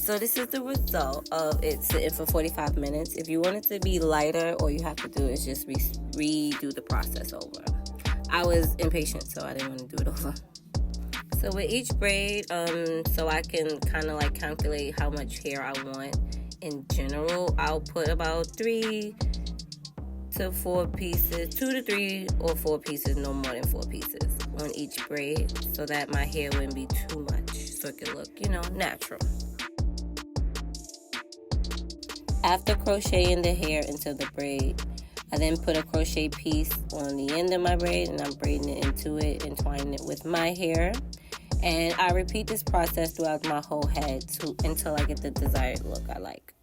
So this is the result of it sitting for 45 minutes. If you want it to be lighter, all you have to do is just redo the process over. I was impatient, so I didn't want to do it over. So with each braid, so I can kind of like calculate how much hair I want in general, I'll put about 3 to 4 pieces, 2 to 3 or 4 pieces, no more than 4 pieces on each braid, so that my hair wouldn't be too much, so it could look, natural. After crocheting the hair into the braid, I then put a crochet piece on the end of my braid and I'm braiding it into it and twining it with my hair. And I repeat this process throughout my whole head until I get the desired look I like.